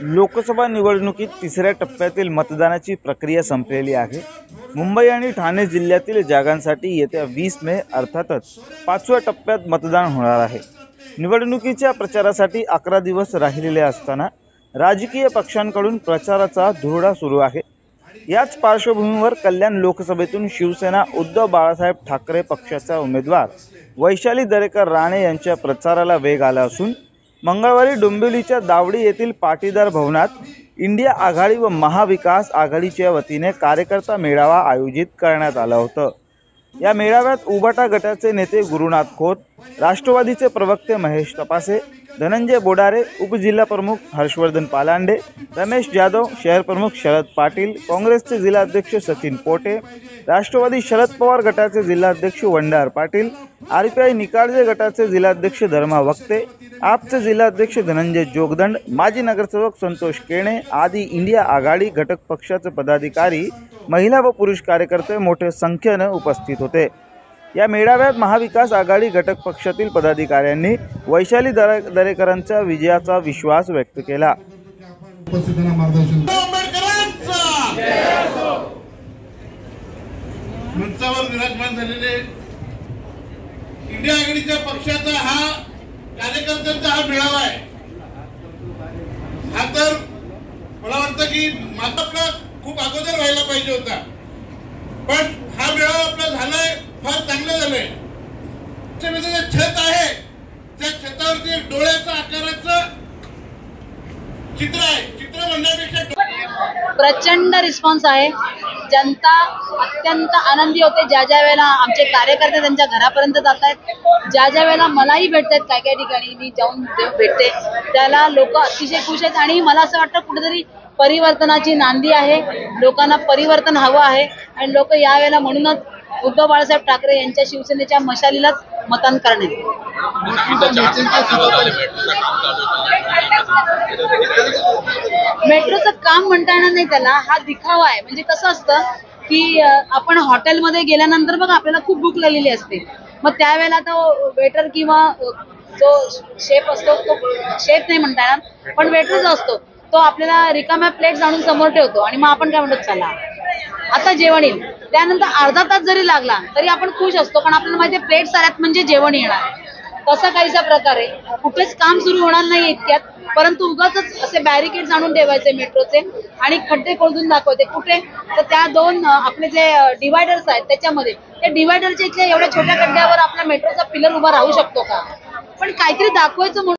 लोकसभा निवडणुकीत तिसऱ्या टप्प्यातील मतदानाची प्रक्रिया संपलेली आहे। मुंबई आणि ठाणे जिल्ह्यातील जागांसाठी येत्या 20 मे अर्थातच 5व्या टप्प्यात मतदान होणार आहे। निवडणुकीच्या प्रचारासाठी 11 दिवस राहिलेले असताना राजकीय पक्षांकडून प्रचाराचा धुरळा सुरू आहे। याच पार्श्वभूमीवर कल्याण लोकसभेतून शिवसेना उद्धव बाळासाहेब ठाकरे पक्षाचा उमेदवार वैशाली दरेकर राणे यांच्या प्रचाराला वेग आला असून मंगळवारी डोंबिवलीच्या दावडी येथील पाटीदार भवनात इंडिया आघाडी व महाविकास आघाडीच्या वतीने कार्यकर्ता मेळावा आयोजित करण्यात आला होता। या मेळाव्यात उबाटा गटाचे नेते गुरुनाथ खोत, राष्ट्रवादीचे प्रवक्ते महेश तपासे, धनंजय बोडारे, उपजिल्हा प्रमुख हर्षवर्धन पालांडे, रमेश जाधव, शहर प्रमुख शरद पाटील, काँग्रेसचे जिल्हाध्यक्ष सचिन पोटे, राष्ट्रवादी शरद पवार गटाचे जिल्हाध्यक्ष वंडार पाटील, आरपीआय निकाळजे गटाचे जिल्हाध्यक्ष धर्मा वक्ते, आपचे जिल्हाध्यक्ष धनंजय जोगदंड, माजी नगरसेवक संतोष केणे आदी इंडिया आघाडी घटक पक्षाचे पदाधिकारी, महिला व पुरुष कार्यकर्ते मोठ्या संख्येने उपस्थित होते। या मेळाव्यात महाविकास आघाडी घटक पक्षातील पदाधिकाऱ्यांनी वैशाली दरेकरांच्या विजयाचा विश्वास व्यक्त केला। मंचावर विराजमान झालेले इंडिया आघाडीच्या पक्षाचा हा कार्यकर्त्यांचा हा मेळावा आहे। हा तर मला वाटतं की आपला खूप अगोदर व्हायला पाहिजे होता, पण हा मेळावा आपला झालाय, फार चांगलं झालंय। जे छत आहे त्या छतावरती एक डोळ्याच्या आकाराचं चित्र आहे। चित्र म्हणण्यापेक्षा प्रचंड रिस्पॉन्स आहे। जनता अत्यंत आनंदी होते ज्या वेळेला आमचे कार्यकर्ते त्यांच्या घरापर्यंत जात आहेत, ज्या वेळेला मलाही भेटतात। काही ठिकाणी मी जाऊन भेटते त्याला लोक अतिशय खुश आहेत आणि मला असं वाटतं कुठेतरी परिवर्तनाची नांदी आहे। लोकांना परिवर्तन हवं आहे आणि लोक यावेळेला म्हणूनच उद्धव बाळासाहेब ठाकरे यांच्या शिवसेनेच्या मशालीलाच मतदान करणार। मेट्रोचं काम म्हणता येणार नाही त्याला, हा दिखावा आहे। म्हणजे कसं असतं की आपण हॉटेलमध्ये गेल्यानंतर बघा आपल्याला खूप भूक लागलेली असते, मग त्यावेळेला तो वेटर किंवा जो शेफ असतो, तो शेफ नाही म्हणता येणार पण वेटर जो असतो तो आपल्याला रिकाम्या प्लेट्स आणून समोर ठेवतो आणि मग आपण काय म्हणतो चला आता जेवण येईल। त्यानंतर अर्धा तास जरी लागला तरी आपण खुश असतो, पण आपल्याला माहिती आहे प्लेट्स आल्यात म्हणजे जेवण येणार। तसा काहीसा प्रकार आहे। कुठेच काम सुरू होणार नाही इतक्यात, परंतु उगाच असे बॅरिकेड्स आणून ठेवायचे मेट्रोचे आणि खड्डे खोदून दाखवायचे कुठे तर त्या दोन आपले जे डिवायडर्स आहेत त्याच्यामध्ये, त्या डिवायडरच्या इथल्या एवढ्या छोट्या खड्ड्यावर आपला मेट्रोचा पिलर उभा राहू शकतो का? पण काहीतरी दाखवायचं म्हणून